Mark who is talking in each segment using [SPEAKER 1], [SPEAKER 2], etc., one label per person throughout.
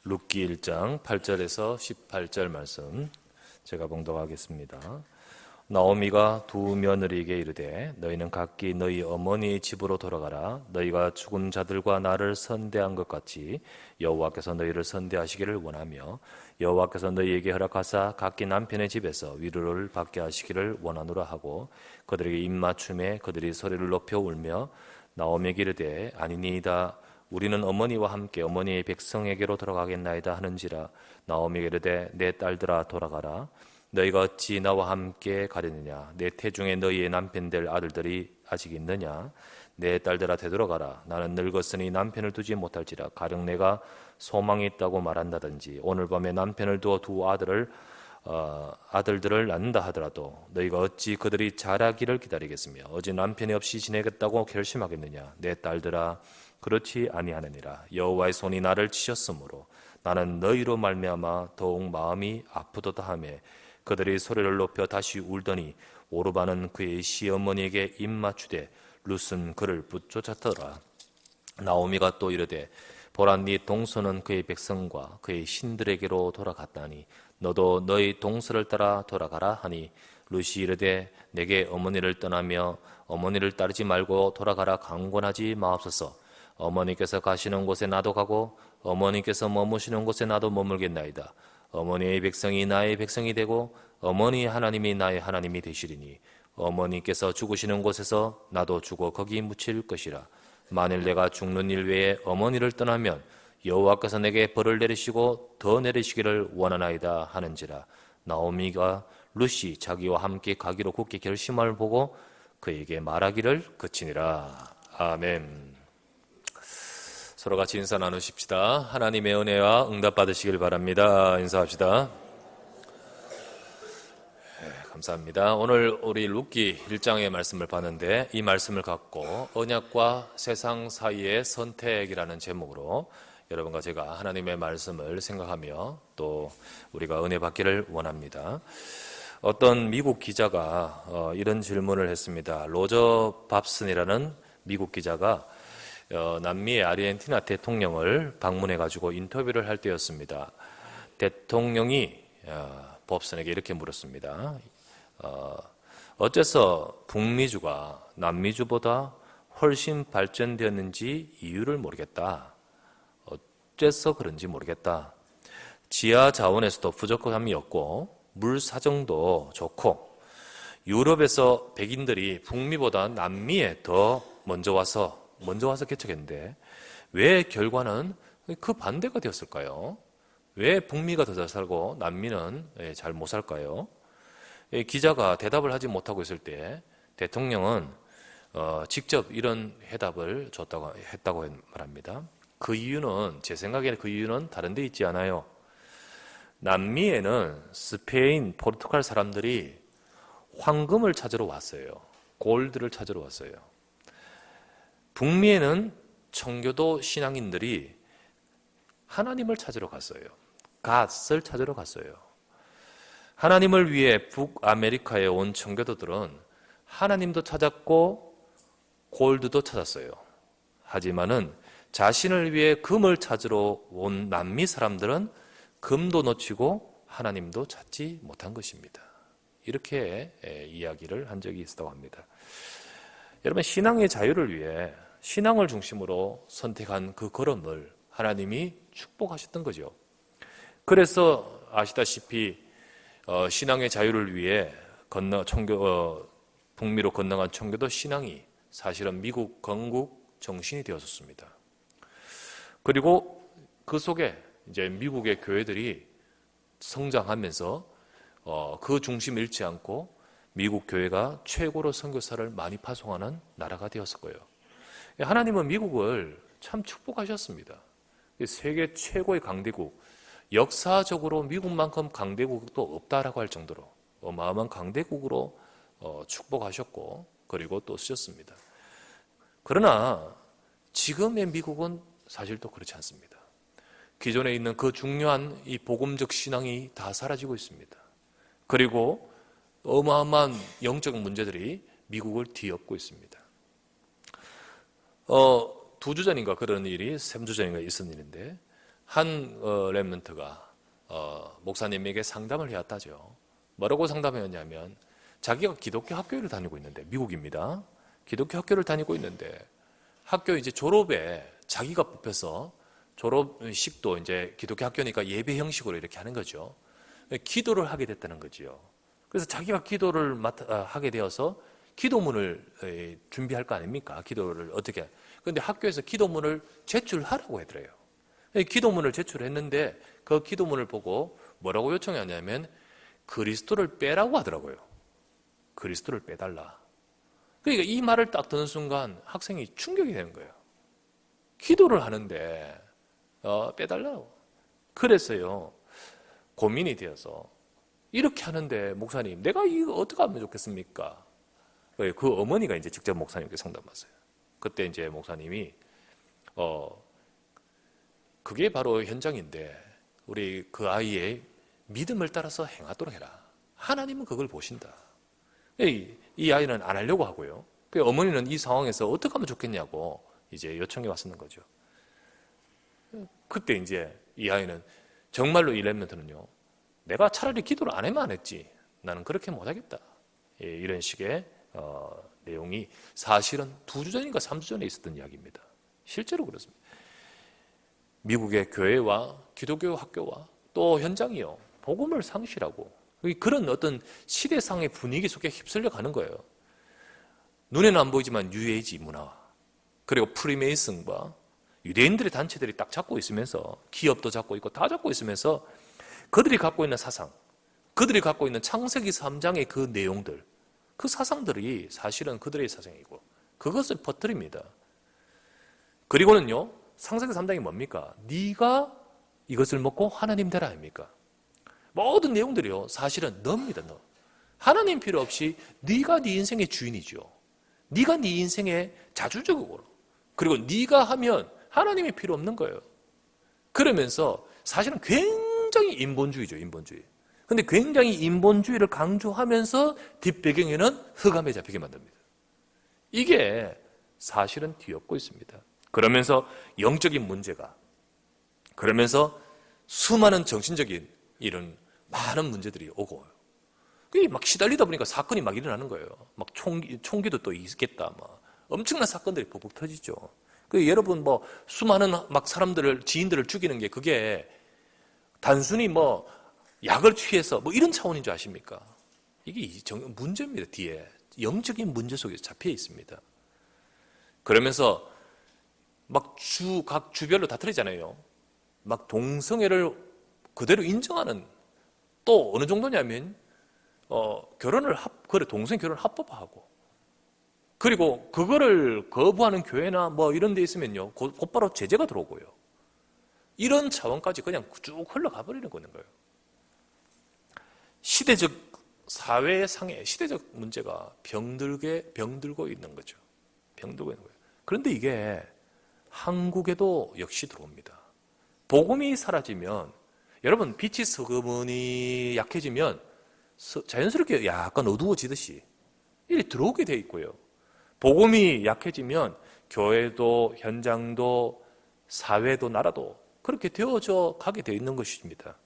[SPEAKER 1] 룻기 1장 8절에서 18절 말씀 제가 봉독하겠습니다. 나오미가 두 며느리에게 이르되 너희는 각기 너희 어머니의 집으로 돌아가라. 너희가 죽은 자들과 나를 선대한 것 같이 여호와께서 너희를 선대하시기를 원하며 여호와께서 너희에게 허락하사 각기 남편의 집에서 위로를 받게 하시기를 원하노라 하고 그들에게 입맞춤에 그들이 소리를 높여 울며 나오미에게 이르되 아니니이다. 우리는 어머니와 함께 어머니의 백성에게로 돌아가겠나이다 하는지라. 나오미에게 이르되 내 딸들아 돌아가라. 너희가 어찌 나와 함께 가려느냐. 내 태중에 너희의 남편 될 아들들이 아직 있느냐. 내 딸들아 되돌아가라. 나는 늙었으니 남편을 두지 못할지라. 가령 내가 소망이 있다고 말한다든지 오늘 밤에 남편을 두어 두 아들들을 낳는다 하더라도 너희가 어찌 그들이 자라기를 기다리겠으며 어찌 남편이 없이 지내겠다고 결심하겠느냐. 내 딸들아 그렇지 아니하느니라. 여호와의 손이 나를 치셨으므로 나는 너희로 말미암아 더욱 마음이 아프도다 하며 그들이 소리를 높여 다시 울더니 오르바는 그의 시어머니에게 입맞추되 룻은 그를 붙쫓았더라. 나오미가 또 이르되 보라 네 동서는 그의 백성과 그의 신들에게로 돌아갔다니 너도 너희 동서를 따라 돌아가라 하니 룻이 이르되 내게 어머니를 떠나며 어머니를 따르지 말고 돌아가라 강권하지 마옵소서. 어머니께서 가시는 곳에 나도 가고 어머니께서 머무시는 곳에 나도 머물겠나이다. 어머니의 백성이 나의 백성이 되고 어머니의 하나님이 나의 하나님이 되시리니 어머니께서 죽으시는 곳에서 나도 죽어 거기 묻힐 것이라. 만일 내가 죽는 일 외에 어머니를 떠나면 여호와께서 내게 벌을 내리시고 더 내리시기를 원하나이다 하는지라. 나오미가 룻이 자기와 함께 가기로 굳게 결심을 보고 그에게 말하기를 그치니라. 아멘. 서로 같이 인사 나누십시다. 하나님의 은혜와 응답 받으시길 바랍니다. 인사합시다. 감사합니다. 오늘 우리 룻기 1장의 말씀을 봤는데 이 말씀을 갖고 언약과 세상 사이의 선택이라는 제목으로 여러분과 제가 하나님의 말씀을 생각하며 또 우리가 은혜 받기를 원합니다. 어떤 미국 기자가 이런 질문을 했습니다. 로저 밥슨이라는 미국 기자가 남미의 아르헨티나 대통령을 방문해가지고 인터뷰를 할 때였습니다. 대통령이 법슨에게 이렇게 물었습니다. 어째서 북미주가 남미주보다 훨씬 발전되었는지 이유를 모르겠다. 어째서 그런지 모르겠다. 지하 자원에서도 부족함이 없고 물 사정도 좋고 유럽에서 백인들이 북미보다 남미에 더 먼저 와서 개척했는데 왜 결과는 그 반대가 되었을까요? 왜 북미가 더 잘 살고 남미는 잘 못 살까요? 기자가 대답을 하지 못하고 있을 때 대통령은 직접 이런 해답을 했다고 말합니다. 그 이유는 제 생각에는 그 이유는 다른 데 있지 않아요. 남미에는 스페인, 포르투갈 사람들이 황금을 찾으러 왔어요. 골드를 찾으러 왔어요. 북미에는 청교도 신앙인들이 하나님을 찾으러 갔어요. 갓을 찾으러 갔어요. 하나님을 위해 북아메리카에 온 청교도들은 하나님도 찾았고 골드도 찾았어요. 하지만은 자신을 위해 금을 찾으러 온 남미 사람들은 금도 놓치고 하나님도 찾지 못한 것입니다. 이렇게 이야기를 한 적이 있다고 합니다. 여러분, 신앙의 자유를 위해 신앙을 중심으로 선택한 그 걸음을 하나님이 축복하셨던 거죠. 그래서 아시다시피 신앙의 자유를 위해 북미로 건너간 청교도 신앙이 사실은 미국 건국 정신이 되었습니다. 그리고 그 속에 이제 미국의 교회들이 성장하면서 그 중심 잃지 않고 미국 교회가 최고로 선교사를 많이 파송하는 나라가 되었을 거예요. 하나님은 미국을 참 축복하셨습니다. 세계 최고의 강대국, 역사적으로 미국만큼 강대국도 없다라고 할 정도로 어마어마한 강대국으로 축복하셨고 그리고 또 쓰셨습니다. 그러나 지금의 미국은 사실 또 그렇지 않습니다. 기존에 있는 그 중요한 이 복음적 신앙이 다 사라지고 있습니다. 그리고 어마어마한 영적 문제들이 미국을 뒤엎고 있습니다. 2주 전인가 그런 일이 3주 전인가 있었던 일인데 한 렘넌트가 목사님에게 상담을 해왔다죠. 뭐라고 상담했냐면 자기가 기독교 학교를 다니고 있는데, 미국입니다. 기독교 학교를 다니고 있는데 학교 이제 졸업에 자기가 뽑혀서 졸업식도 이제 기독교 학교니까 예배 형식으로 이렇게 하는 거죠. 기도를 하게 됐다는 거죠. 그래서 자기가 기도를 하게 되어서 기도문을 준비할 거 아닙니까? 기도를 어떻게. 그런데 학교에서 기도문을 제출하라고 하더래요. 기도문을 제출했는데 그 기도문을 보고 뭐라고 요청하냐면 그리스도를 빼라고 하더라고요. 그리스도를 빼달라. 그러니까 이 말을 딱 듣는 순간 학생이 충격이 되는 거예요. 기도를 하는데 빼달라고. 그래서요, 고민이 되어서 이렇게 하는데 목사님, 내가 이거 어떻게 하면 좋겠습니까? 그 어머니가 이제 직접 목사님께 상담했어요. 그때 이제 목사님이 그게 바로 현장인데 우리 그 아이의 믿음을 따라서 행하도록 해라. 하나님은 그걸 보신다. 이 아이는 안 하려고 하고요. 그 어머니는 이 상황에서 어떻게 하면 좋겠냐고 이제 요청해 왔었는 거죠. 그때 이제 이 아이는 정말로 이 렘넌트는요, 내가 차라리 기도를 안 하면 안 했지. 나는 그렇게 못하겠다. 이런 식의 내용이 사실은 2주 전인가 3주 전에 있었던 이야기입니다. 실제로 그렇습니다. 미국의 교회와 기독교 학교와 또 현장이요, 복음을 상실하고 그런 어떤 시대상의 분위기 속에 휩쓸려 가는 거예요. 눈에는 안 보이지만 뉴에이지 문화, 그리고 프리메이슨과 유대인들의 단체들이 딱 잡고 있으면서, 기업도 잡고 있고 다 잡고 있으면서 그들이 갖고 있는 사상, 그들이 갖고 있는 창세기 3장의 그 내용들, 그 사상들이 사실은 그들의 사상이고 그것을 퍼뜨립니다. 그리고는요, 창세기 3장이 뭡니까? 네가 이것을 먹고 하나님 되라 아닙니까? 모든 내용들이요, 사실은 너입니다. 너. 하나님 필요 없이 네가 네 인생의 주인이죠. 네가 네 인생의 자주적으로, 그리고 네가 하면 하나님이 필요 없는 거예요. 그러면서 사실은 굉장히 인본주의죠, 인본주의. 근데 굉장히 인본주의를 강조하면서 뒷배경에는 흑암에 잡히게 만듭니다. 이게 사실은 뒤엎고 있습니다. 그러면서 영적인 문제가, 그러면서 수많은 정신적인 이런 많은 문제들이 오고, 그게 막 시달리다 보니까 사건이 막 일어나는 거예요. 막 총기도 또 있겠다, 막 엄청난 사건들이 벅벅 터지죠. 그 여러분 뭐 수많은 막 사람들을, 지인들을 죽이는 게 그게 단순히 뭐 약을 취해서 뭐 이런 차원인 줄 아십니까? 이게 문제입니다. 뒤에 영적인 문제 속에 잡혀 있습니다. 그러면서 막 각 주별로 다 틀리잖아요. 막 동성애를 그대로 인정하는, 또 어느 정도냐면 동성 결혼을 합법화하고, 그리고 그거를 거부하는 교회나 뭐 이런 데 있으면요, 곧바로 제재가 들어오고요. 이런 차원까지 그냥 쭉 흘러가 버리는 거예요. 시대적 사회의 상해, 시대적 문제가 병들고 있는 거죠. 병들고 있는 거예요. 그런데 이게 한국에도 역시 들어옵니다. 복음이 사라지면, 여러분 빛이 서그머니 약해지면 자연스럽게 약간 어두워지듯이 이렇게 들어오게 돼 있고요. 복음이 약해지면 교회도 현장도 사회도 나라도 그렇게 되어져 가게 돼 있는 것입니다.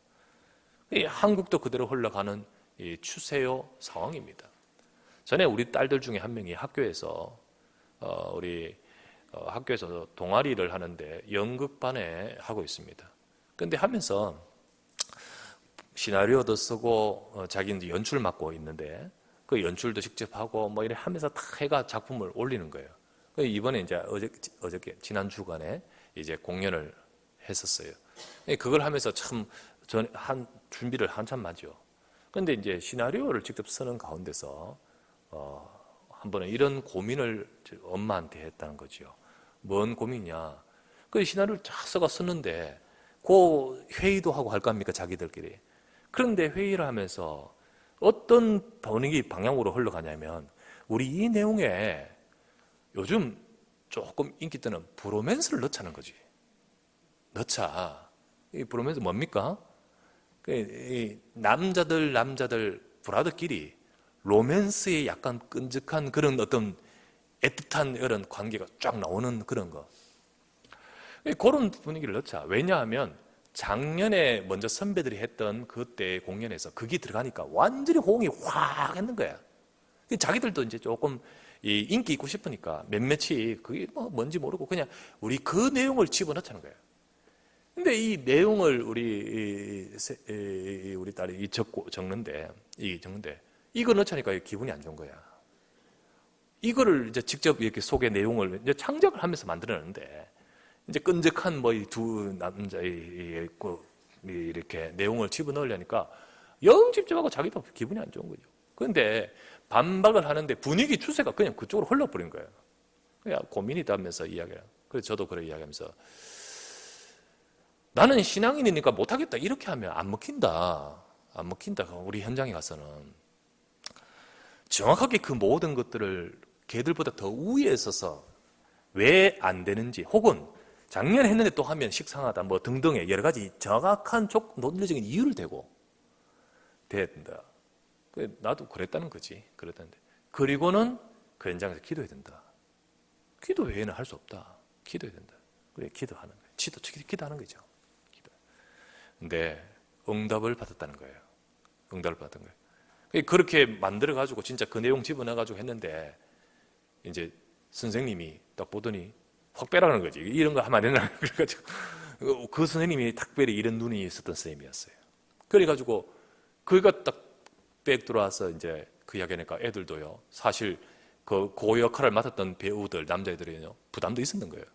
[SPEAKER 1] 한국도 그대로 흘러가는 추세요 상황입니다. 전에 우리 딸들 중에 한 명이 학교에서 학교에서 동아리를 하는데 연극반에 하고 있습니다. 근데 하면서 시나리오도 쓰고 자기는 연출 맡고 있는데 그 연출도 직접 하고 뭐 이래 하면서 다 해가 작품을 올리는 거예요. 이번에 이제 어저께 지난 주간에 이제 공연을 했었어요. 그걸 하면서 참 준비를 한참 하죠. 그런데 이제 시나리오를 직접 쓰는 가운데서 한 번은 이런 고민을 엄마한테 했다는 거죠. 뭔 고민이냐? 그 시나리오를 쫙 써가 쓰는데 그 회의도 하고 할 거 아닙니까, 자기들끼리. 그런데 회의를 하면서 어떤 분위기 방향으로 흘러가냐면, 우리 이 내용에 요즘 조금 인기 뜨는 브로맨스를 넣자는 거지. 넣자. 이 브로맨스 뭡니까? 남자들 브라더끼리 로맨스의 약간 끈적한 그런 어떤 애틋한 이런 관계가 쫙 나오는 그런 거. 그런 분위기를 넣자. 왜냐하면 작년에 먼저 선배들이 했던 그때 공연에서 그게 들어가니까 완전히 호응이 확 했는 거야. 자기들도 이제 조금 인기 있고 싶으니까 몇몇이 그게 뭐 뭔지 모르고 그냥 우리 그 내용을 집어넣자는 거예요. 근데 이 내용을 우리 딸이 적는데 이거 넣자니까 기분이 안 좋은 거야. 이거를 이제 직접 이렇게 속의 내용을 이제 창작을 하면서 만들어내는데 이제 끈적한 뭐 이 두 남자 이렇게 내용을 집어넣으려니까 영 집중하고 자기도 기분이 안 좋은 거죠. 그런데 반박을 하는데 분위기 추세가 그냥 그쪽으로 흘러버린 거예요. 그냥 고민이 되면서 이야기를. 그래서 저도 그래 이야기하면서 나는 신앙인이니까 못하겠다 이렇게 하면 안 먹힌다. 안 먹힌다. 우리 현장에 가서는 정확하게 그 모든 것들을 걔들보다 더 우위에 서서 왜 안 되는지 혹은 작년에 했는데 또 하면 식상하다 뭐 등등의 여러 가지 정확한 논리적인 이유를 대고 돼야 된다. 나도 그랬다는 거지. 그랬다는데 그리고는 그 현장에서 기도해야 된다. 기도 외에는 할 수 없다. 기도해야 된다. 그래 기도하는 거예요. 기도하는 거죠. 근데 응답을 받았다는 거예요. 응답을 받은 거예요. 그렇게 만들어가지고 진짜 그 내용 집어넣어가지고 했는데 이제 선생님이 딱 보더니 확 빼라는 거지. 이런 거 하면 안 된다. 그래가지고 그 선생님이 특별히 이런 눈이 있었던 선생님이었어요. 그래가지고 그가 딱 백 들어와서 이제 그 이야기하니까 애들도요. 사실 그 역할을 맡았던 배우들 남자애들이요 부담도 있었는 거예요.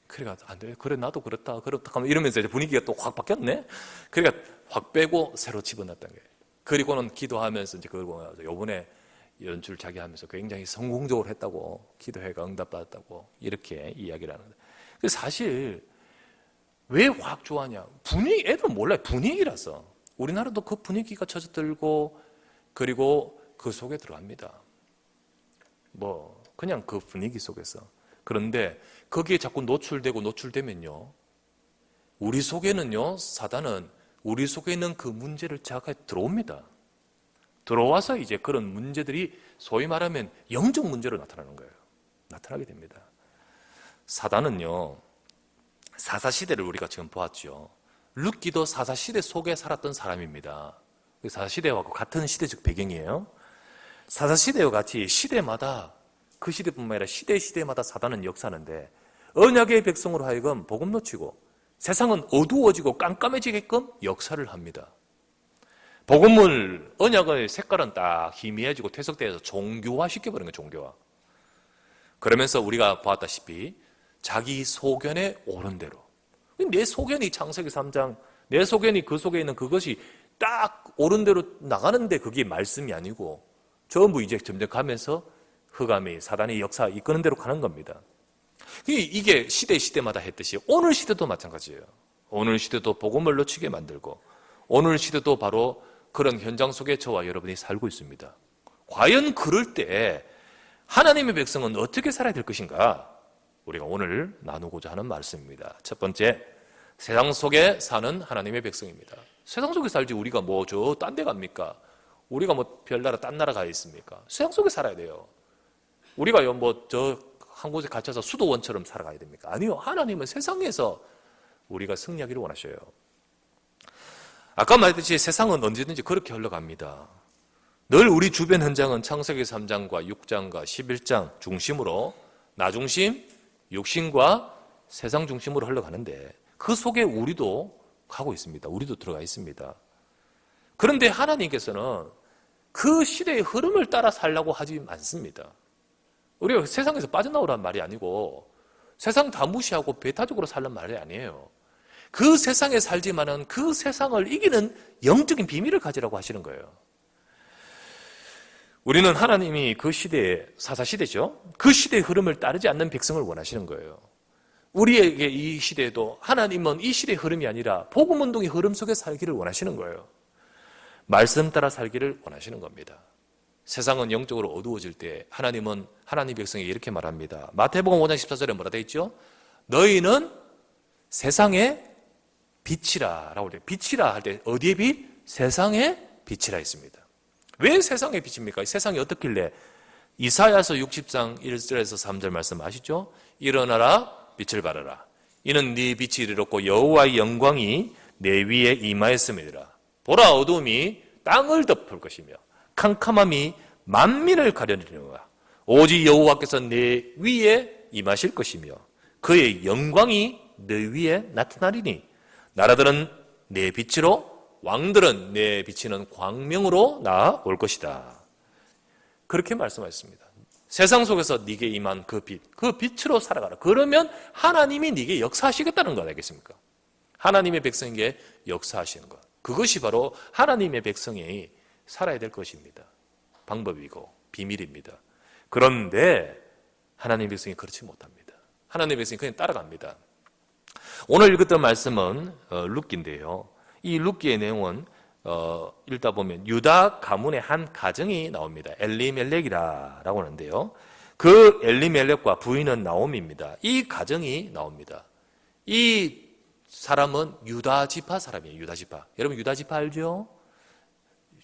[SPEAKER 1] 그래가 안 돼. 그래 나도 그렇다. 하면 이러면서 이제 분위기가 또 확 바뀌었네. 그러니까 확 빼고 새로 집어넣었던 거예요. 그리고는 기도하면서 이제 그걸 보면서 요번에 연출 자기 하면서 굉장히 성공적으로 했다고 기도회가 응답받았다고 이렇게 이야기를 하는데 사실 왜 확 좋아하냐? 애들은 몰라요. 분위기라서. 우리나라도 그 분위기가 젖어들고 그리고 그 속에 들어갑니다. 뭐 그냥 그 분위기 속에서. 그런데 거기에 자꾸 노출되면요. 우리 속에는요. 사단은 우리 속에 있는 그 문제를 자각해 들어옵니다. 들어와서 이제 그런 문제들이 소위 말하면 영적 문제로 나타나는 거예요. 나타나게 됩니다. 사단은요. 사사시대를 우리가 지금 보았죠. 룻기도 사사시대 속에 살았던 사람입니다. 사사시대와 같은 시대적 배경이에요. 사사시대와 같이 시대마다 그 시대뿐만 아니라 시대마다 사단은 역사하는데 언약의 백성으로 하여금 복음 놓치고 세상은 어두워지고 깜깜해지게끔 역사를 합니다. 복음을 언약의 색깔은 딱 희미해지고 퇴색돼서 종교화 시켜버린 거예요. 종교화. 그러면서 우리가 보았다시피 자기 소견에 옳은 대로 내 소견이 창세기 3장 내 소견이 그 속에 있는 그것이 딱 옳은 대로 나가는데 그게 말씀이 아니고 전부 이제 점점 가면서 흑암이 사단의 역사 이끄는 대로 가는 겁니다. 이게 시대마다 했듯이 오늘 시대도 마찬가지예요. 오늘 시대도 복음을 놓치게 만들고 오늘 시대도 바로 그런 현장 속에 저와 여러분이 살고 있습니다. 과연 그럴 때 하나님의 백성은 어떻게 살아야 될 것인가? 우리가 오늘 나누고자 하는 말씀입니다. 첫 번째, 세상 속에 사는 하나님의 백성입니다. 세상 속에 살지 우리가 뭐 저 딴 데 갑니까? 우리가 뭐 별나라 딴 나라 가 있습니까? 세상 속에 살아야 돼요. 우리가 뭐 저 한 곳에 갇혀서 수도원처럼 살아가야 됩니까? 아니요. 하나님은 세상에서 우리가 승리하기를 원하셔요. 아까 말했듯이 세상은 언제든지 그렇게 흘러갑니다. 늘 우리 주변 현장은 창세기 3장과 6장과 11장 중심으로 나 중심, 육신과 세상 중심으로 흘러가는데 그 속에 우리도 가고 있습니다. 우리도 들어가 있습니다. 그런데 하나님께서는 그 시대의 흐름을 따라 살라고 하지 않습니다. 우리가 세상에서 빠져나오란 말이 아니고 세상 다 무시하고 배타적으로 살란 말이 아니에요. 그 세상에 살지만은 그 세상을 이기는 영적인 비밀을 가지라고 하시는 거예요. 우리는 하나님이 그 시대에 사사시대죠. 그 시대의 흐름을 따르지 않는 백성을 원하시는 거예요. 우리에게 이 시대에도 하나님은 이 시대의 흐름이 아니라 복음운동의 흐름 속에 살기를 원하시는 거예요. 말씀 따라 살기를 원하시는 겁니다. 세상은 영적으로 어두워질 때 하나님은 하나님 백성에게 이렇게 말합니다. 마태복음 5장 14절에 뭐라 되어 있죠? 너희는 세상의 빛이라 라고 해요. 빛이라 할 때 어디에 빛? 세상의 빛이라 했습니다. 왜 세상의 빛입니까? 세상이 어떻길래? 이사야서 60장 1절에서 3절 말씀 아시죠? 일어나라 빛을 발하라. 이는 네 빛이 이르렀고 여호와의 영광이 내 위에 임하였음이니라. 보라, 어둠이 땅을 덮을 것이며 캄캄함이 만민을 가려내리노라. 오직 여호와께서 내 위에 임하실 것이며 그의 영광이 내 위에 나타나리니 나라들은 내 빛으로 왕들은 내 비치는 광명으로 나올 것이다. 그렇게 말씀하셨습니다. 세상 속에서 네게 임한 그 빛으로 살아가라. 그러면 하나님이 네게 역사하시겠다는 거 아니겠습니까? 하나님의 백성에게 역사하시는 것. 그것이 바로 하나님의 백성이 살아야 될 것입니다. 방법이고 비밀입니다. 그런데 하나님의 백성이 그렇지 못합니다. 하나님의 백성이 그냥 따라갑니다. 오늘 읽었던 말씀은 룻기인데요. 이 룻기의 내용은 읽다 보면 유다 가문의 한 가정이 나옵니다. 엘리멜렉이라고 하는데요. 그 엘리멜렉과 부인은 나오미입니다. 이 가정이 나옵니다. 이 사람은 유다 지파 사람이에요. 유다 지파. 여러분 유다 지파 알죠?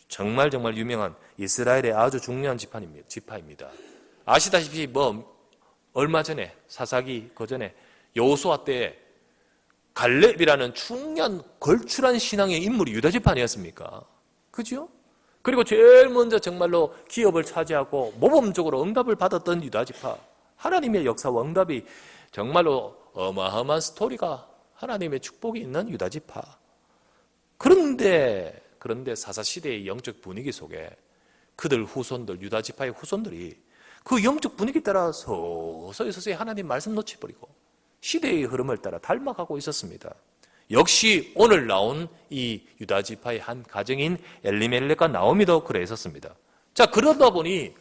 [SPEAKER 1] 정말 유명한 이스라엘의 아주 중요한 지파입니다. 아시다시피 얼마 전에 사사기 그 전에 여호수아 때 갈렙이라는 중요한 걸출한 신앙의 인물이 유다 지파 아니었습니까? 그죠? 그리고 제일 먼저 정말로 기업을 차지하고 모범적으로 응답을 받았던 유다 지파. 하나님의 역사와 응답이 정말로 어마어마한 스토리가 하나님의 축복이 있는 유다 지파. 그런데 사사 시대의 영적 분위기 속에 그들 후손들, 유다 지파의 후손들이 그 영적 분위기 따라 서서히 하나님 말씀 놓쳐버리고 시대의 흐름을 따라 닮아가고 있었습니다. 역시 오늘 나온 이 유다 지파의 한 가정인 엘리멜렉과 나오미도 그래 있었습니다. 자, 그러다 보니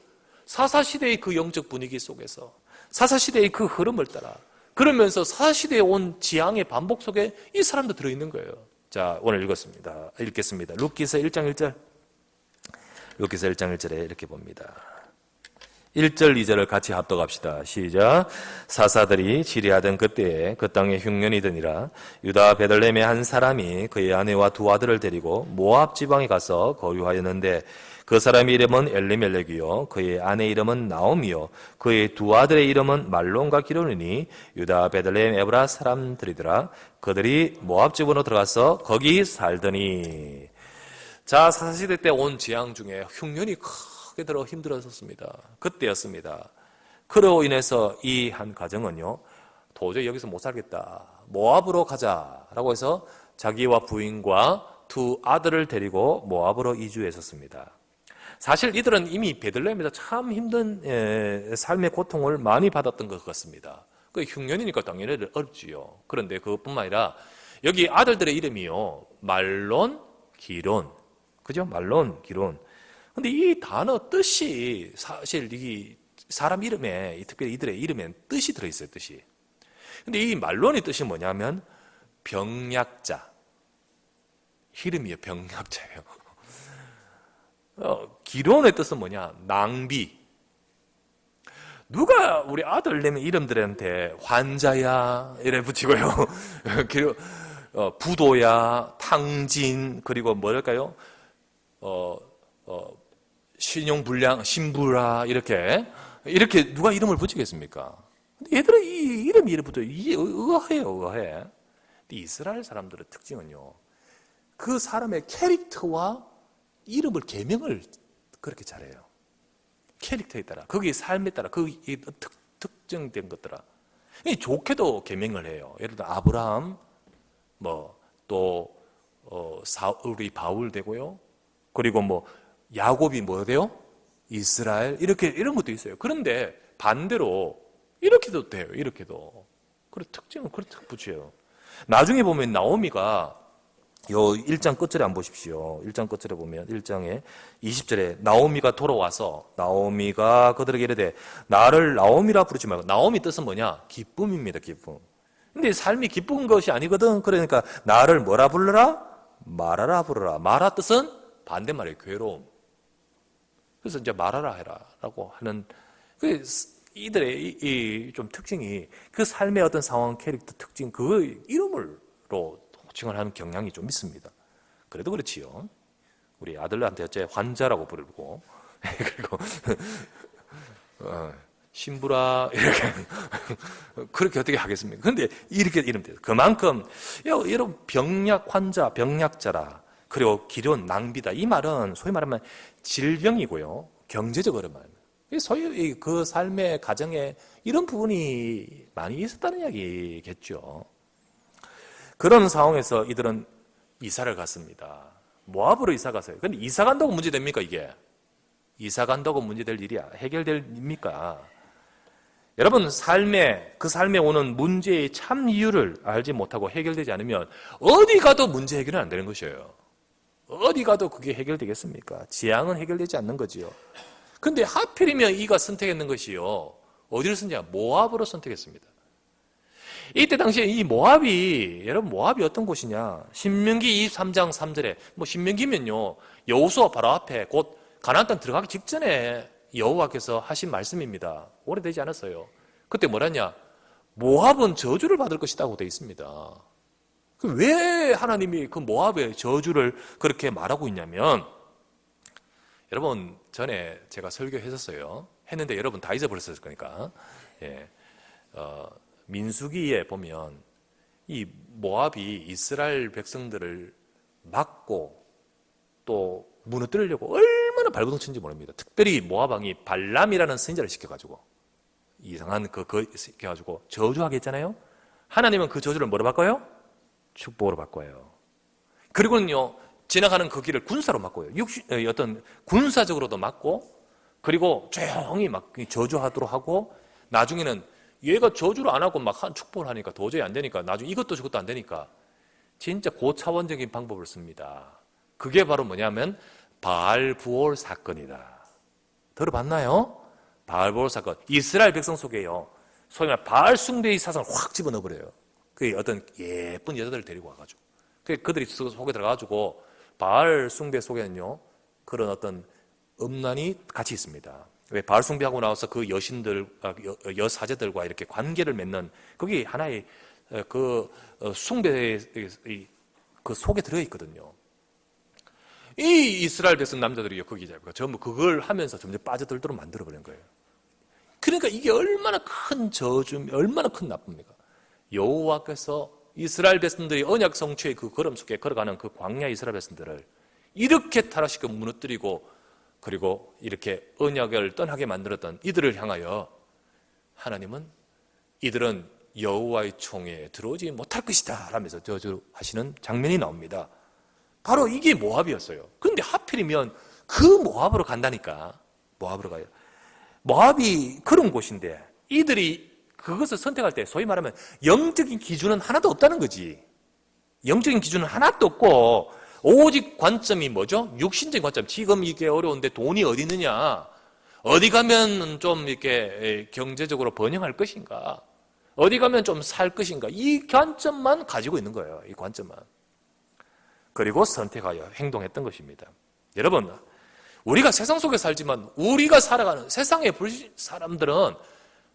[SPEAKER 1] 사사시대의 그 영적 분위기 속에서 사사시대의 그 흐름을 따라 그러면서 사사시대에 온 지향의 반복 속에 이 사람도 들어있는 거예요. 자, 오늘 읽겠습니다. 룻기서 1장 1절. 룻기서 1장 1절에 이렇게 봅니다. 1절, 2절을 같이 합독합시다. 시작. 사사들이 지리하던 그때에 그 땅에 흉년이 드니라. 유다 베들레헴의 한 사람이 그의 아내와 두 아들을 데리고 모압 지방에 가서 거류하였는데 그 사람의 이름은 엘리멜렉이요 그의 아내 이름은 나오미요 그의 두 아들의 이름은 말론과 기론이니 유다 베들레헴 에브라 사람들이더라. 그들이 모압 지방으로 들어가서 거기 살더니. 자, 사사시대 때 온 재앙 중에 흉년이 크게 들어 힘들었었습니다. 그때였습니다. 그로 인해서 이 한 가정은요 도저히 여기서 못 살겠다, 모압으로 가자라고 해서 자기와 부인과 두 아들을 데리고 모압으로 이주했었습니다. 사실 이들은 이미 베들레헴에서 참 힘든 삶의 고통을 많이 받았던 것 같습니다. 그 흉년이니까 당연히 어렵지요. 그런데 그것뿐만 아니라 여기 아들들의 이름이요 말론, 기론, 그죠? 말론, 기론. 근데 이 단어 뜻이 사실 이 사람 이름에, 특별히 이들의 이름에 뜻이 들어있어요, 뜻이. 근데 이 말론의 뜻이 뭐냐면 병약자. 이름이에요, 병약자예요. 기론의 뜻은 뭐냐? 낭비. 누가 우리 아들 내면 이름들한테 환자야 이래 붙이고요. 부도야, 탕진, 그리고 뭐랄까요? 신용불량, 신부라 이렇게 누가 이름을 붙이겠습니까? 얘들은 이 이름이 이름부터 이게 의아해. 이스라엘 사람들의 특징은요, 그 사람의 캐릭터와 이름을 계명을 그렇게 잘해요. 캐릭터에 따라, 거기에 삶에 따라, 그 특정된 것들아. 좋게도 계명을 해요. 예를 들어 아브라함, 사울이 바울 되고요. 그리고 야곱이 뭐 돼요? 이스라엘, 이런 것도 있어요. 그런데 반대로 이렇게도 돼요. 이렇게도. 그래, 특징을 그렇게 붙여요. 나중에 보면 나오미가 요 1장 끝절에 안 보십시오. 1장 끝절에 보면 1장에 20절에 나오미가 돌아와서 나오미가 그들에게 이르되 나를 나오미라 부르지 말고. 나오미 뜻은 뭐냐? 기쁨입니다. 기쁨. 근데 삶이 기쁜 것이 아니거든. 그러니까 나를 뭐라 불러라? 마라라 부르라. 마라 뜻은 반대말이에요. 괴로움. 그래서 이제 말하라 해라라고 하는 이들의 이 좀 특징이 그 삶의 어떤 상황, 캐릭터 특징 그 이름으로 호칭을 하는 경향이 좀 있습니다. 그래도 그렇지요. 우리 아들한테 어째 환자라고 부르고 그리고 신부라 이렇게 그렇게 어떻게 하겠습니까? 근데 이렇게 이러면 돼요. 그만큼 여러분 병약 환자, 병약자라 그리고 기련, 낭비다 이 말은 소위 말하면 질병이고요. 경제적으로 말하면 소위 그 삶의 가정에 이런 부분이 많이 있었다는 이야기겠죠. 그런 상황에서 이들은 이사를 갔습니다. 모압으로 이사 갔어요. 근데 이사 간다고 문제 됩니까 이게? 이사 간다고 문제될 일이야? 해결될 일입니까? 여러분 그 삶에 오는 문제의 참 이유를 알지 못하고 해결되지 않으면 어디 가도 문제 해결은 안 되는 것이에요. 어디 가도 그게 해결되겠습니까? 재앙은 해결되지 않는 거지요. 근데 하필이면 이가 선택했는 것이요. 어디를 선택했냐? 모압으로 선택했습니다. 이때 당시에 이 모압이, 여러분 모압이 어떤 곳이냐? 신명기 23장 3절에, 신명기면요, 여호수아 바로 앞에 곧 가나안 땅 들어가기 직전에 여호와께서 하신 말씀입니다. 오래되지 않았어요. 그때 뭐라냐? 모압은 저주를 받을 것이라고 되어 있습니다. 왜 하나님이 그 모압의 저주를 그렇게 말하고 있냐면, 여러분 전에 제가 설교했었어요. 했는데 여러분 다 잊어버렸을 거니까. 민수기에 보면 이 모압이 이스라엘 백성들을 막고 또 무너뜨리려고 얼마나 발버둥쳤는지 모릅니다. 특별히 모압 왕이 발람이라는 선지자를 시켜가지고 이상한 시켜가지고 저주하게 했잖아요. 하나님은 그 저주를 뭐로 바꿔요? 축복으로 바꿔요. 그리고는요 지나가는 그 길을 군사로 바꿔요. 어떤 군사적으로도 막고 그리고 조용히 막 저주하도록 하고 나중에는 얘가 저주를 안 하고 막 한 축복을 하니까 도저히 안 되니까 나중에 이것도 저것도 안 되니까 진짜 고차원적인 방법을 씁니다. 그게 바로 뭐냐면 바알부올 사건이다. 들어봤나요? 바알부올 사건. 이스라엘 백성 속에요. 소위 말해 바알 숭배의 사상을 확 집어넣어버려요. 그 어떤 예쁜 여자들을 데리고 와가지고 그들이 속에 들어가가지고 바알 숭배 속에는요 그런 어떤 음란이 같이 있습니다. 왜 바알 숭배하고 나와서 그 여사제들과 이렇게 관계를 맺는 그게 하나의 그 숭배의 그 속에 들어 있거든요. 이 이스라엘 백성 남자들이요 거기 전부 그걸 하면서 점점 빠져들도록 만들어 버린 거예요. 그러니까 이게 얼마나 큰 저주, 얼마나 큰 나쁩니까? 여호와께서 이스라엘 백성들이 언약 성취의 그 걸음 속에 걸어가는 그 광야 이스라엘 백성들을 이렇게 타락시켜 무너뜨리고 그리고 이렇게 언약을 떠나게 만들었던 이들을 향하여 하나님은 이들은 여호와의 총에 들어오지 못할 것이다 라면서 저주하시는 장면이 나옵니다. 바로 이게 모압이었어요. 그런데 하필이면 그 모압으로 간다니까. 모압으로 가요. 모압이 그런 곳인데 이들이 그것을 선택할 때 소위 말하면 영적인 기준은 하나도 없다는 거지. 영적인 기준은 하나도 없고 오직 관점이 뭐죠? 육신적인 관점. 지금 이게 어려운데 돈이 어디 있느냐? 어디 가면 좀 이렇게 경제적으로 번영할 것인가? 어디 가면 좀 살 것인가? 이 관점만 가지고 있는 거예요. 이 관점만. 그리고 선택하여 행동했던 것입니다. 여러분, 우리가 세상 속에 살지만 우리가 살아가는 세상의 사람들은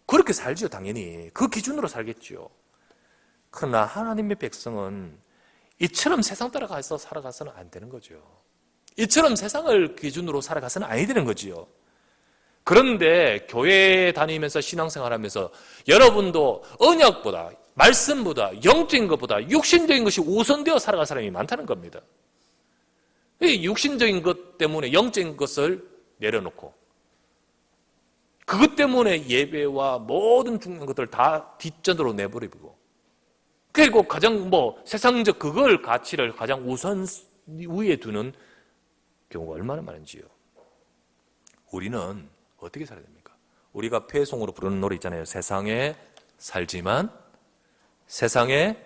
[SPEAKER 1] 그렇게 살지요, 당연히. 그 기준으로 살겠죠. 그러나 하나님의 백성은 이처럼 세상 따라가서 살아가서는 안 되는 거죠. 이처럼 세상을 기준으로 살아가서는 아니 되는 거지요. 그런데 교회 다니면서 신앙생활하면서 여러분도 언약보다 말씀보다 영적인 것보다 육신적인 것이 우선되어 살아갈 사람이 많다는 겁니다. 육신적인 것 때문에 영적인 것을 내려놓고 그것 때문에 예배와 모든 중요한 것들을 다 뒷전으로 내버리고 그리고 가장 세상적 그걸 가치를 가장 우선 위에 두는 경우가 얼마나 많은지요. 우리는 어떻게 살아야 됩니까? 우리가 폐송으로 부르는 노래 있잖아요. 세상에 살지만 세상에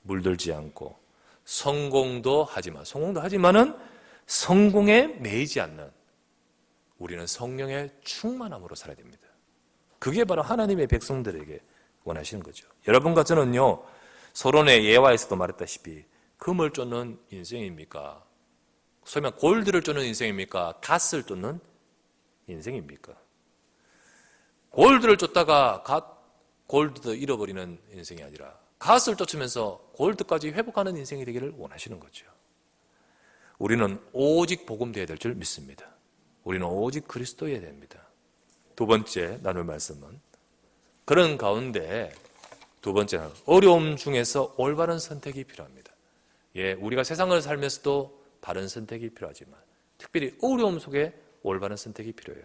[SPEAKER 1] 물들지 않고 성공도 하지만은 성공에 매이지 않는 우리는 성령의 충만함으로 살아야 됩니다. 그게 바로 하나님의 백성들에게 원하시는 거죠. 여러분과 저는요 서론의 예화에서도 말했다시피 금을 쫓는 인생입니까? 소위 말해 골드를 쫓는 인생입니까? 갓을 쫓는 인생입니까? 골드를 쫓다가 골드도 잃어버리는 인생이 아니라 갓을 쫓으면서 골드까지 회복하는 인생이 되기를 원하시는 거죠. 우리는 오직 복음되어야 될 줄 믿습니다. 우리는 오직 그리스도여야 됩니다. 두 번째 나눌 말씀은 그런 가운데 두 번째는 어려움 중에서 올바른 선택이 필요합니다. 예, 우리가 세상을 살면서도 바른 선택이 필요하지만 특별히 어려움 속에 올바른 선택이 필요해요.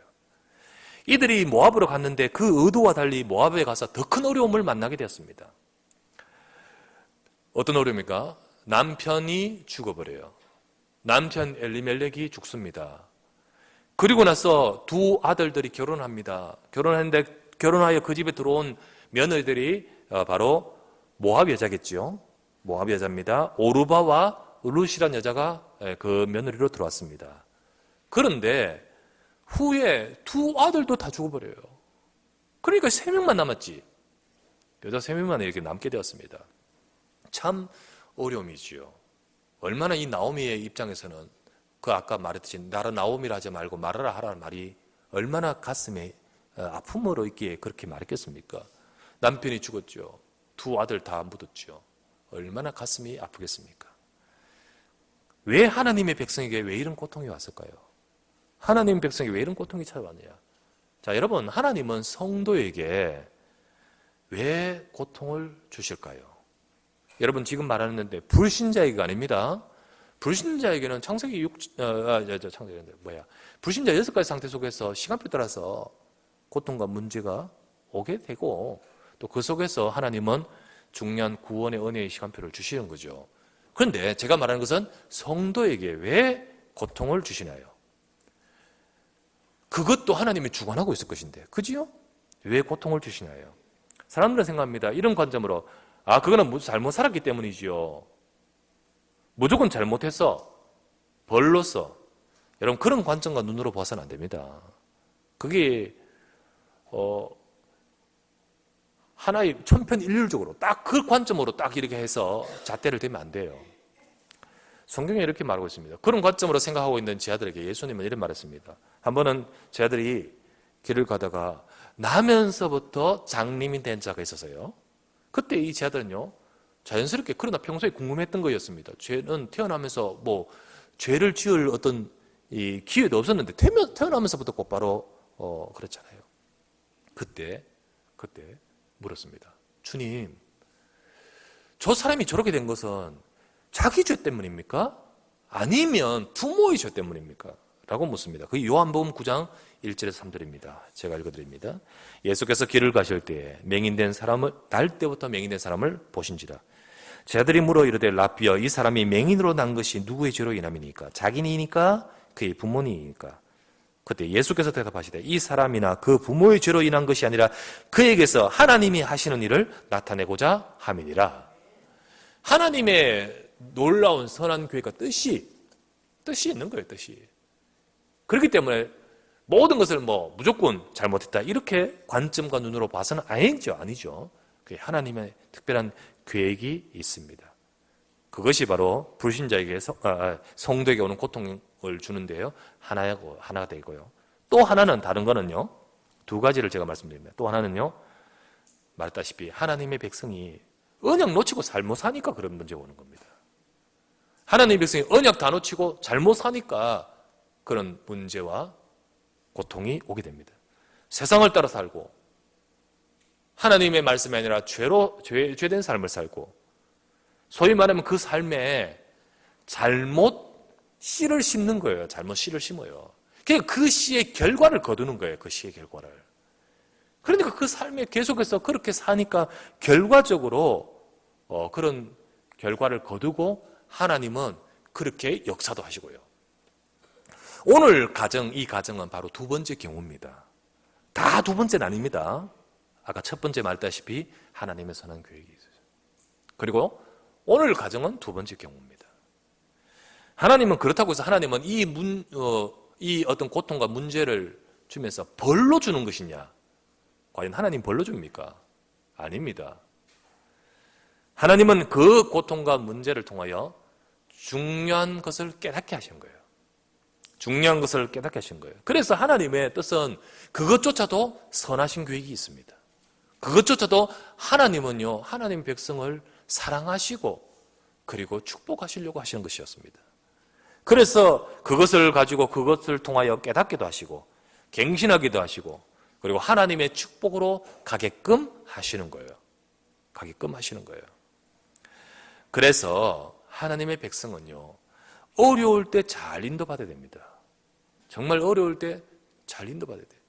[SPEAKER 1] 이들이 모압으로 갔는데 그 의도와 달리 모압에 가서 더 큰 어려움을 만나게 되었습니다. 어떤 어려움입니까? 남편이 죽어버려요. 남편 엘리멜렉이 죽습니다. 그리고 나서 두 아들들이 결혼합니다. 결혼하여 그 집에 들어온 며느리들이 바로 모압 여자겠죠. 모압 여자입니다. 오르바와 룻이라는 여자가 그 며느리로 들어왔습니다. 그런데 후에 두 아들도 다 죽어버려요. 그러니까 3명만 남았지. 여자 3명만 이렇게 남게 되었습니다. 참 어려움이지요. 얼마나 이 나오미의 입장에서는 그 아까 말했듯이 나라 나오미라 하지 말고 말하라 하라는 말이 얼마나 가슴에 아픔으로 있기에 그렇게 말했겠습니까? 남편이 죽었죠. 두 아들 다 묻었죠. 얼마나 가슴이 아프겠습니까? 왜 하나님의 백성에게 왜 이런 고통이 왔을까요? 하나님 백성에게 왜 이런 고통이 찾아왔느냐? 자, 여러분, 하나님은 성도에게 왜 고통을 주실까요? 여러분, 지금 말하는데 불신자에게가 아닙니다. 불신자에게는 창세기 불신자 6가지 상태 속에서 시간표 따라서 고통과 문제가 오게 되고 또 그 속에서 하나님은 중요한 구원의 은혜의 시간표를 주시는 거죠. 그런데 제가 말하는 것은 성도에게 왜 고통을 주시나요? 그것도 하나님이 주관하고 있을 것인데, 그지요? 왜 고통을 주시나요? 사람들은 생각합니다. 이런 관점으로, 그거는 잘못 살았기 때문이지요. 무조건 잘못해서, 벌로서. 여러분, 그런 관점과 눈으로 봐서는 안 됩니다. 그게, 하나의 천편일률적으로, 딱 그 관점으로 딱 이렇게 해서 잣대를 대면 안 돼요. 성경에 이렇게 말하고 있습니다. 그런 관점으로 생각하고 있는 제 아들에게 예수님은 이런 말했습니다. 한 번은 제 아들이 길을 가다가 나면서부터 장님이 된 자가 있어서요. 그때 이 제 아들은요, 자연스럽게 그러나 평소에 궁금했던 거였습니다. 죄는 태어나면서 죄를 지을 어떤 이 기회도 없었는데 태어나면서부터 곧바로 그랬잖아요. 그때 물었습니다. 주님, 저 사람이 저렇게 된 것은 자기 죄 때문입니까? 아니면 부모의 죄 때문입니까? 라고 묻습니다. 그 요한복음 9장 1절에서 3절입니다. 제가 읽어드립니다. 예수께서 길을 가실 때에 맹인된 사람을 날 때부터 맹인된 사람을 보신지라. 제 아들이 물어 이르되 라삐여, 이 사람이 맹인으로 난 것이 누구의 죄로 인함이니까? 자기니까 그의 부모니까? 그때 예수께서 대답하시되 이 사람이나 그 부모의 죄로 인한 것이 아니라 그에게서 하나님이 하시는 일을 나타내고자 함이니라. 하나님의 놀라운 선한 계획과 뜻이 있는 거예요. 뜻이. 그렇기 때문에 모든 것을 무조건 잘못했다 이렇게 관점과 눈으로 봐서는 아니죠. 하나님의 특별한 계획이 있습니다. 그것이 바로 불신자에게 성도에게 오는 고통을 주는데요. 하나가 되고요. 또 하나는 다른 거는요. 두 가지를 제가 말씀드립니다. 또 하나는요. 말했다시피 하나님의 백성이 언약 놓치고 잘못 사니까 그런 문제가 오는 겁니다. 하나님의 백성이 언약 다 놓치고 잘못 사니까 그런 문제와 고통이 오게 됩니다. 세상을 따라 살고 하나님의 말씀이 아니라 죄된 삶을 살고 소위 말하면 그 삶에 잘못 씨를 심는 거예요. 잘못 씨를 심어요. 그러니까 그 씨의 결과를 거두는 거예요. 그 씨의 결과를. 그러니까 그 삶에 계속해서 그렇게 사니까 결과적으로 그런 결과를 거두고 하나님은 그렇게 역사도 하시고요. 오늘 이 가정은 바로 두 번째 경우입니다. 다 두 번째는 아닙니다. 아까 첫 번째 말했다시피 하나님의 선한 계획이 있어요. 그리고 오늘 가정은 두 번째 경우입니다. 하나님은 그렇다고 해서 하나님은 이 어떤 고통과 문제를 주면서 벌로 주는 것이냐? 과연 하나님 벌로 줍니까? 아닙니다. 하나님은 그 고통과 문제를 통하여 중요한 것을 깨닫게 하신 거예요. 중요한 것을 깨닫게 하신 거예요. 그래서 하나님의 뜻은 그것조차도 선하신 계획이 있습니다. 그것조차도 하나님은요, 하나님 백성을 사랑하시고 그리고 축복하시려고 하시는 것이었습니다. 그래서 그것을 가지고 그것을 통하여 깨닫기도 하시고 갱신하기도 하시고 그리고 하나님의 축복으로 가게끔 하시는 거예요. 가게끔 하시는 거예요. 그래서 하나님의 백성은요, 어려울 때 잘 인도받아야 됩니다. 정말 어려울 때 잘 인도받아야 돼요.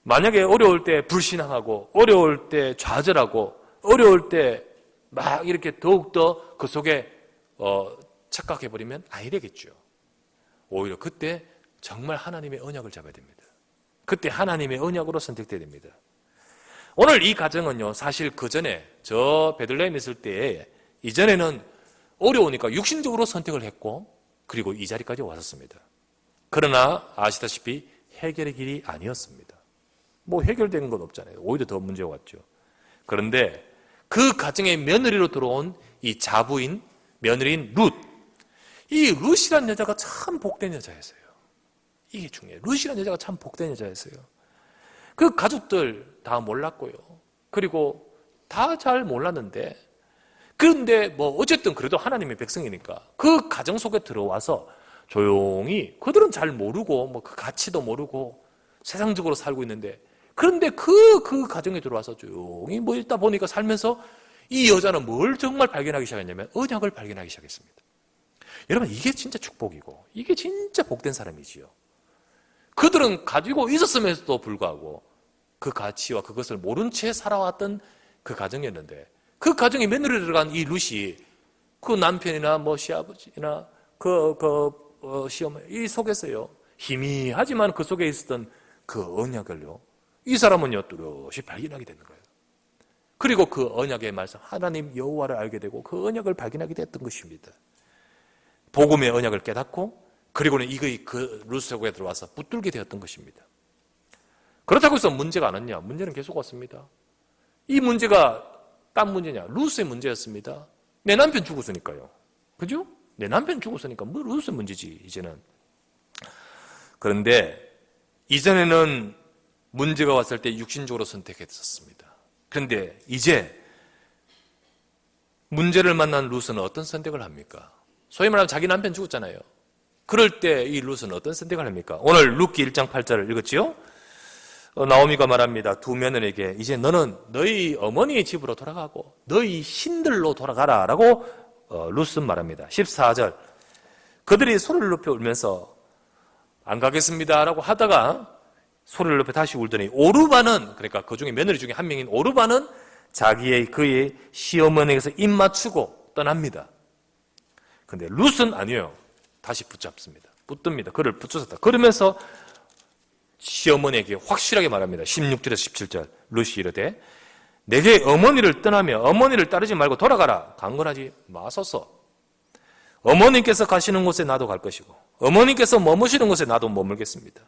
[SPEAKER 1] 만약에 어려울 때 불신앙하고, 어려울 때 좌절하고, 어려울 때 막 이렇게 더욱더 그 속에 착각해버리면 아니 되겠죠. 오히려 그때 정말 하나님의 언약을 잡아야 됩니다. 그때 하나님의 언약으로 선택돼야 됩니다. 오늘 이 가정은요, 사실 그 전에 저 베들레헴에 있을 때 이전에는 어려우니까 육신적으로 선택을 했고, 그리고 이 자리까지 왔었습니다. 그러나 아시다시피 해결의 길이 아니었습니다. 뭐 해결되는 건 없잖아요. 오히려 더 문제가 왔죠. 그런데 그 가정의 며느리로 들어온 이 자부인 며느리인 룻, 이 룻이라는 여자가 참 복된 여자였어요. 이게 중요해요. 룻이라는 여자가 참 복된 여자였어요. 그 가족들 다 몰랐고요. 그리고 다 잘 몰랐는데, 그런데 뭐 어쨌든 그래도 하나님의 백성이니까 그 가정 속에 들어와서 조용히, 그들은 잘 모르고 뭐 그 가치도 모르고 세상적으로 살고 있는데, 그런데 그 가정에 들어와서 조용히 뭐 있다 보니까 살면서 이 여자는 뭘 정말 발견하기 시작했냐면 언약을 발견하기 시작했습니다. 여러분, 이게 진짜 축복이고 이게 진짜 복된 사람이지요. 그들은 가지고 있었음에도 불구하고 그 가치와 그것을 모른 채 살아왔던 그 가정이었는데, 그 가정에 며느리로 들어간 이 룻이 그 남편이나 뭐 시아버지나 시어머니 이 속에서요, 희미하지만 그 속에 있었던 그 언약을요, 이 사람은요 뚜렷이 발견하게 되는 거예요. 그리고 그 언약의 말씀, 하나님 여호와를 알게 되고 그 언약을 발견하게 됐던 것입니다. 복음의 언약을 깨닫고, 그리고는 이거의 그 룻 속에 들어와서 붙들게 되었던 것입니다. 그렇다고 해서 문제가 안 왔냐? 문제는 계속 왔습니다. 이 문제가 딴 문제냐? 룻의 문제였습니다. 내 남편 죽었으니까요. 그죠? 내 남편 죽었으니까 뭐 룻의 문제지 이제는. 그런데 이전에는 문제가 왔을 때 육신적으로 선택했었습니다. 그런데 이제 문제를 만난 룻은 어떤 선택을 합니까? 소위 말하면 자기 남편 죽었잖아요. 그럴 때 이 룻은 어떤 선택을 합니까? 오늘 룻기 1장 8절을 읽었지요? 나오미가 말합니다. 두 며느리에게 이제 너는 너희 어머니의 집으로 돌아가고 너희 신들로 돌아가라 라고 룻은 말합니다. 14절, 그들이 소리를 높여 울면서 안 가겠습니다 라고 하다가 소리를 높여 다시 울더니 오르바는, 그러니까 그 중에 며느리 중에 한 명인 오르바는 그의 시어머니에게서 입 맞추고 떠납니다. 근데 룻은 아니에요. 다시 붙잡습니다. 붙듭니다. 그를 붙잡았다. 그러면서 시어머니에게 확실하게 말합니다. 16절에서 17절, 룻이 이르되 내게 어머니를 떠나며 어머니를 따르지 말고 돌아가라. 강건하지 마소서. 어머니께서 가시는 곳에 나도 갈 것이고 어머니께서 머무시는 곳에 나도 머물겠습니다.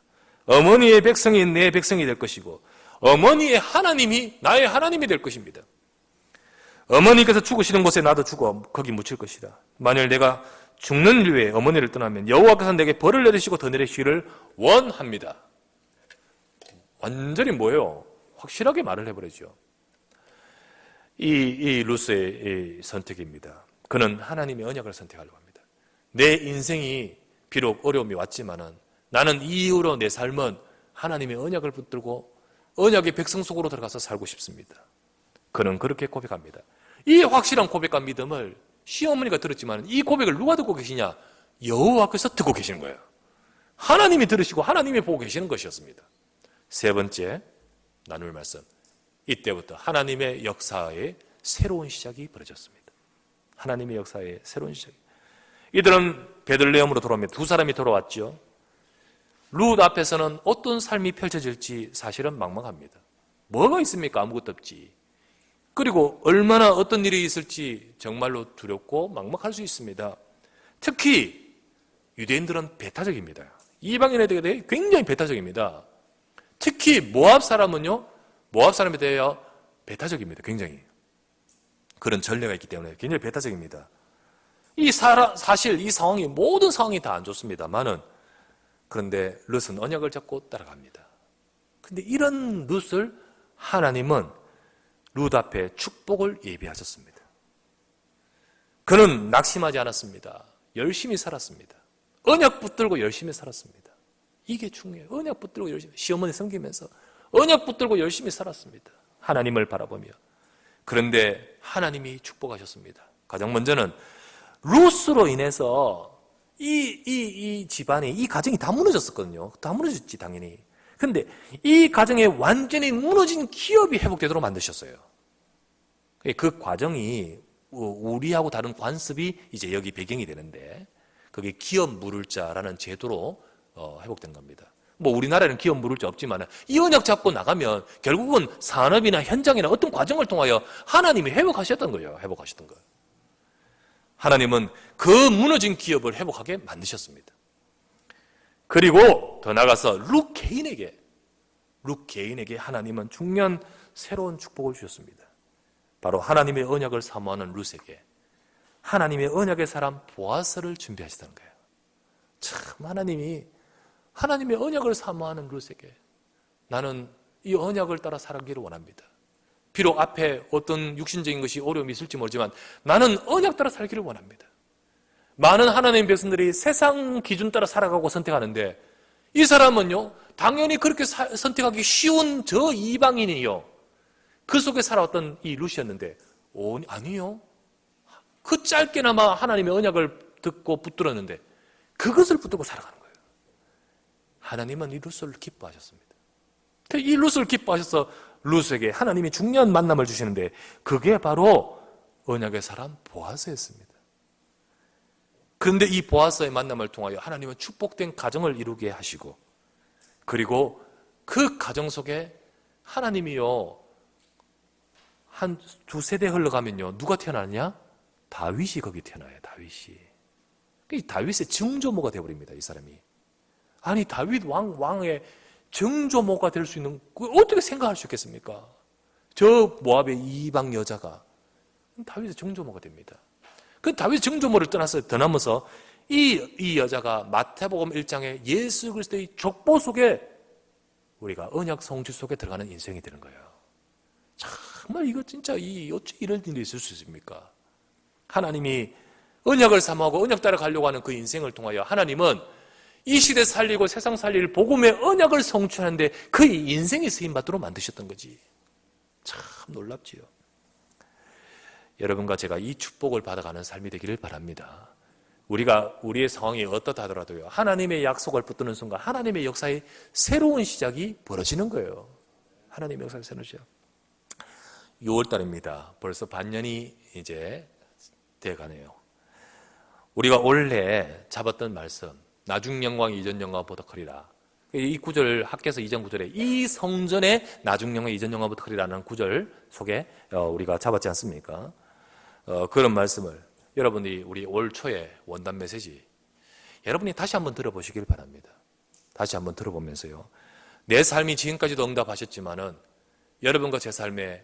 [SPEAKER 1] 어머니의 백성이 내 백성이 될 것이고 어머니의 하나님이 나의 하나님이 될 것입니다. 어머니께서 죽으시는 곳에 나도 죽어 거기 묻힐 것이다. 만일 내가 죽는 일에 어머니를 떠나면 여호와께서 내게 벌을 내리시고 더 내리시기를 원합니다. 완전히 뭐예요? 확실하게 말을 해버리죠. 이 룻의 선택입니다. 그는 하나님의 언약을 선택하려고 합니다. 내 인생이 비록 어려움이 왔지만은 나는 이 이후로 내 삶은 하나님의 언약을 붙들고 언약의 백성 속으로 들어가서 살고 싶습니다. 그는 그렇게 고백합니다. 이 확실한 고백과 믿음을 시어머니가 들었지만 이 고백을 누가 듣고 계시냐? 여호와께서 듣고 계시는 거예요. 하나님이 들으시고 하나님이 보고 계시는 것이었습니다. 세 번째 나눌 말씀, 이때부터 하나님의 역사의 새로운 시작이 벌어졌습니다. 하나님의 역사의 새로운 시작. 이들은 베들레헴으로 돌아옵니다. 두 사람이 돌아왔죠. 룻 앞에서는 어떤 삶이 펼쳐질지 사실은 막막합니다. 뭐가 있습니까? 아무것도 없지. 그리고 얼마나 어떤 일이 있을지 정말로 두렵고 막막할 수 있습니다. 특히 유대인들은 배타적입니다. 이방인에 대해 굉장히 배타적입니다. 특히 모압 사람은요, 모압 사람에 대해 배타적입니다. 굉장히. 그런 전례가 있기 때문에 굉장히 배타적입니다. 사실 이 상황이, 모든 상황이 다 안 좋습니다만은, 그런데 룻은 언약을 잡고 따라갑니다. 근데 이런 룻을 하나님은 룻 앞에 축복을 예비하셨습니다. 그는 낙심하지 않았습니다. 열심히 살았습니다. 언약 붙들고 열심히 살았습니다. 이게 중요해요. 언약 붙들고 열심히, 시어머니 섬기면서 언약 붙들고 열심히 살았습니다. 하나님을 바라보며. 그런데 하나님이 축복하셨습니다. 가장 먼저는 룻으로 인해서 이 집안이, 이 가정이 다 무너졌었거든요. 다 무너졌지, 당연히. 근데 이 가정에 완전히 무너진 기업이 회복되도록 만드셨어요. 그 과정이 우리하고 다른 관습이 이제 여기 배경이 되는데, 그게 기업 물을자라는 제도로 회복된 겁니다. 뭐 우리나라에는 기업 물을자 없지만 이 언약 잡고 나가면 결국은 산업이나 현장이나 어떤 과정을 통하여 하나님이 회복하셨던 거예요. 회복하셨던 거예요. 하나님은 그 무너진 기업을 회복하게 만드셨습니다. 그리고 더 나아가서 룻 개인에게 하나님은 중요한 새로운 축복을 주셨습니다. 바로 하나님의 언약을 사모하는 룻에게 하나님의 언약의 사람 보아스를 준비하시다는 거예요. 참 하나님의 언약을 사모하는 룻에게 나는 이 언약을 따라 살아가기를 원합니다. 비록 앞에 어떤 육신적인 것이 어려움이 있을지 모르지만 나는 언약 따라 살기를 원합니다. 많은 하나님의 백성들이 세상 기준 따라 살아가고 선택하는데 이 사람은요, 당연히 그렇게 선택하기 쉬운 저 이방인이요, 그 속에 살아왔던 이 룻이었는데 아니요, 그 짧게나마 하나님의 언약을 듣고 붙들었는데 그것을 붙들고 살아가는 거예요. 하나님은 이 룻을 기뻐하셨습니다. 이 룻을 기뻐하셔서 룻에게 하나님이 중요한 만남을 주시는데 그게 바로 언약의 사람 보아스였습니다. 그런데 이 보아스의 만남을 통하여 하나님은 축복된 가정을 이루게 하시고, 그리고 그 가정 속에 하나님이요, 한 두세 대 흘러가면요, 누가 태어나느냐? 다윗이 거기 태어나요. 다윗이. 다윗의 증조모가 되어버립니다. 이 사람이. 아니, 다윗 왕의 증조모가 될 수 있는, 어떻게 생각할 수 있겠습니까? 저 모압의 이방 여자가 다윗의 증조모가 됩니다. 그 다윗의 증조모를 떠나면서 이 여자가 마태복음 1장에 예수 그리스도의 족보 속에 우리가 언약 성취 속에 들어가는 인생이 되는 거예요. 정말 이거 진짜 어찌 이런 일이 있을 수 있습니까? 하나님이 언약을 사모하고 언약 따라 가려고 하는 그 인생을 통하여 하나님은 이 시대 살리고 세상 살릴 복음의 언약을 성취하는데 그 인생이 쓰임받도록 만드셨던 거지. 참 놀랍지요. 여러분과 제가 이 축복을 받아가는 삶이 되기를 바랍니다. 우리가 우리의 상황이 어떻다 하더라도요, 하나님의 약속을 붙드는 순간 하나님의 역사의 새로운 시작이 벌어지는 거예요. 하나님의 역사의 새로운 시작. 6월달입니다. 벌써 반년이 이제 돼가네요. 우리가 원래 잡았던 말씀, 나중 영광 이전 영광보다 커리라. 이 구절, 학개서 2장 9절에 이 성전의 나중 영광 이전 영광보다 커리라는 구절 속에 우리가 잡았지 않습니까? 그런 말씀을 여러분이 우리 올 초에 원단 메시지 여러분이 다시 한번 들어보시길 바랍니다. 다시 한번 들어보면서요, 내 삶이 지금까지도 응답하셨지만은 여러분과 제 삶에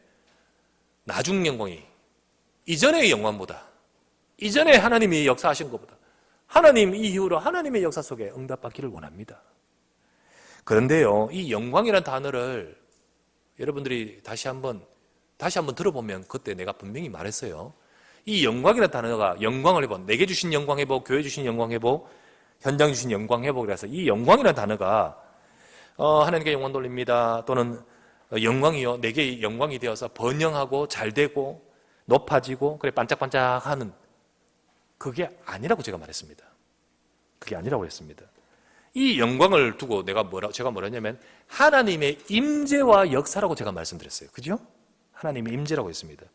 [SPEAKER 1] 나중 영광이 이전의 영광보다, 이전에 하나님이 역사하신 것보다 하나님 이후로 하나님의 역사 속에 응답받기를 원합니다. 그런데요, 이 영광이라는 단어를 여러분들이 다시 한번 들어보면 그때 내가 분명히 말했어요. 이 영광이라는 단어가 영광을 회복, 내게 주신 영광 회복, 교회 주신 영광 회복, 현장 주신 영광 회복이라서 이 영광이라는 단어가 하나님께 영광 돌립니다, 또는 영광이요, 내게 영광이 되어서 번영하고 잘되고 높아지고 그래 반짝반짝하는, 그게 아니라고 제가 말했습니다. 그게 아니라고 했습니다. 이 영광을 두고 제가 뭐라 했냐면 하나님의 임재와 역사라고 제가 말씀드렸어요. 그죠? 하나님의 임재라고 했습니다.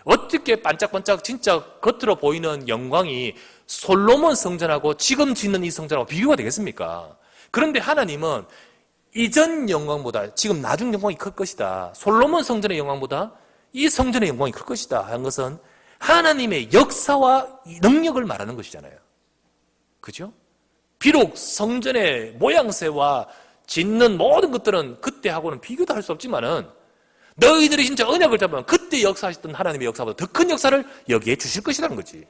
[SPEAKER 1] 어떻게 반짝반짝 진짜 겉으로 보이는 영광이 솔로몬 성전하고 지금 짓는 이 성전하고 비교가 되겠습니까? 그런데 하나님은 이전 영광보다 지금 나중 영광이 클 것이다, 솔로몬 성전의 영광보다 이 성전의 영광이 클 것이다 하는 것은 하나님의 역사와 능력을 말하는 것이잖아요. 그죠? 비록 성전의 모양새와 짓는 모든 것들은 그때하고는 비교도 할 수 없지만은 너희들이 진짜 언약을 잡으면 그때 역사하셨던 하나님의 역사보다 더 큰 역사를 여기에 주실 것이라는 거지.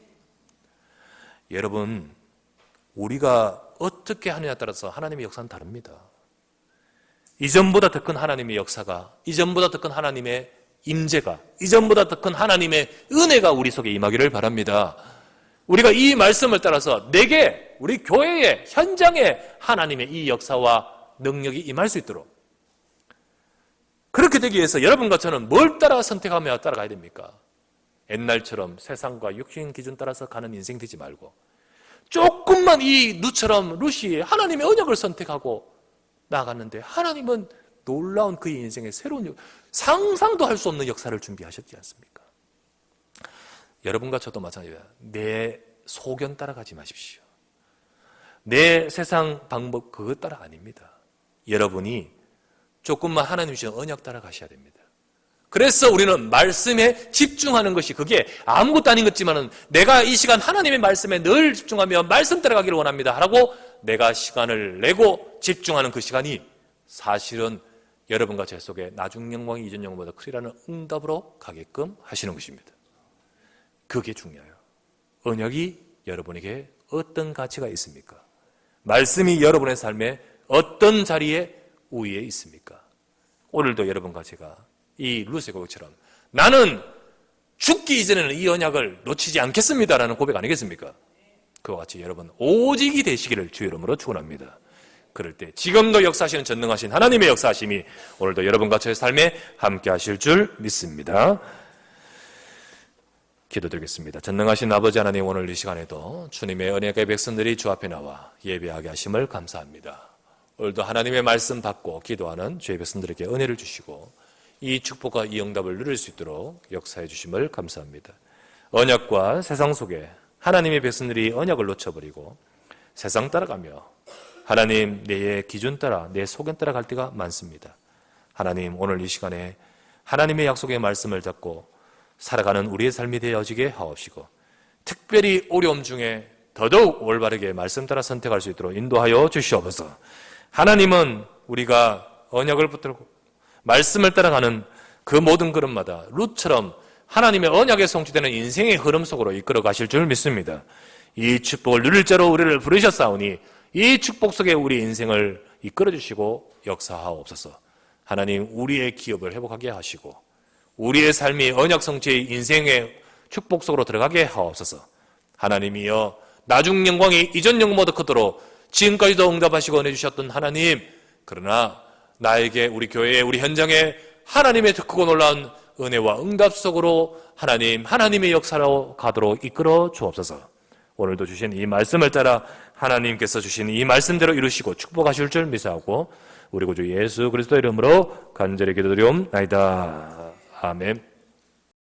[SPEAKER 1] 여러분, 우리가 어떻게 하느냐에 따라서 하나님의 역사는 다릅니다. 이전보다 더 큰 하나님의 역사가, 이전보다 더 큰 하나님의 임재가, 이전보다 더 큰 하나님의 은혜가 우리 속에 임하기를 바랍니다. 우리가 이 말씀을 따라서 내게, 우리 교회에, 현장에 하나님의 이 역사와 능력이 임할 수 있도록, 그렇게 되기 위해서 여러분과 저는 뭘 따라 선택하며 따라가야 됩니까? 옛날처럼 세상과 육신 기준 따라서 가는 인생 되지 말고 조금만 이 루시 하나님의 언약을 선택하고 나아갔는데 하나님은 놀라운 그의 인생에 새로운 상상도 할 수 없는 역사를 준비하셨지 않습니까? 여러분과 저도 마찬가지입니다. 내 소견 따라가지 마십시오. 내 세상 방법 그것 따라 아닙니다. 여러분이 조금만 하나님 주신 언약 따라가셔야 됩니다. 그래서 우리는 말씀에 집중하는 것이 그게 아무것도 아닌 것 같지만은 내가 이 시간 하나님의 말씀에 늘 집중하며 말씀 따라가기를 원합니다 하라고 내가 시간을 내고 집중하는 그 시간이 사실은 여러분과 제 속에 나중 영광이 이전 영광보다 크리라는 응답으로 가게끔 하시는 것입니다. 그게 중요해요. 언약이 여러분에게 어떤 가치가 있습니까? 말씀이 여러분의 삶에 어떤 자리에 우위에 있습니까? 오늘도 여러분과 제가 이 루스의 고백처럼 나는 죽기 이전에는 이 언약을 놓치지 않겠습니다라는 고백 아니겠습니까? 그와 같이 여러분 오직이 되시기를 주의 이름으로 축원합니다. 그럴 때 지금도 역사하시는 전능하신 하나님의 역사하심이 오늘도 여러분과 저의 삶에 함께 하실 줄 믿습니다. 기도드리겠습니다. 전능하신 아버지 하나님, 오늘 이 시간에도 주님의 은혜의 백성들이 주 앞에 나와 예배하게 하심을 감사합니다. 오늘도 하나님의 말씀 받고 기도하는 주의 백성들에게 은혜를 주시고 이 축복과 이 응답을 누릴 수 있도록 역사해 주심을 감사합니다. 언약과 세상 속에 하나님의 백성들이 언약을 놓쳐버리고 세상 따라가며 하나님 내 기준 따라 내 소견 따라 갈 때가 많습니다. 하나님, 오늘 이 시간에 하나님의 약속의 말씀을 잡고 살아가는 우리의 삶이 되어지게 하옵시고 특별히 어려움 중에 더더욱 올바르게 말씀 따라 선택할 수 있도록 인도하여 주시옵소서. 하나님은 우리가 언약을 붙들고 말씀을 따라가는 그 모든 걸음마다 룻처럼 하나님의 언약에 성취되는 인생의 흐름 속으로 이끌어 가실 줄 믿습니다. 이 축복을 누릴 자로 우리를 부르셨사오니 이 축복 속에 우리 인생을 이끌어 주시고 역사하옵소서. 하나님, 우리의 기업을 회복하게 하시고 우리의 삶이 언약 성취의 인생의 축복 속으로 들어가게 하옵소서. 하나님이여, 나중 영광이 이전 영광보다 크도록 지금까지도 응답하시고 은혜 주셨던 하나님, 그러나 나에게 우리 교회에 우리 현장에 하나님의 크고 놀라운 은혜와 응답 속으로 하나님의 역사로 가도록 이끌어 주옵소서. 오늘도 주신 이 말씀을 따라 하나님께서 주신 이 말씀대로 이루시고 축복하실 줄 믿사오고 우리 구주 예수 그리스도 이름으로 간절히 기도드리옵나이다. 아멘.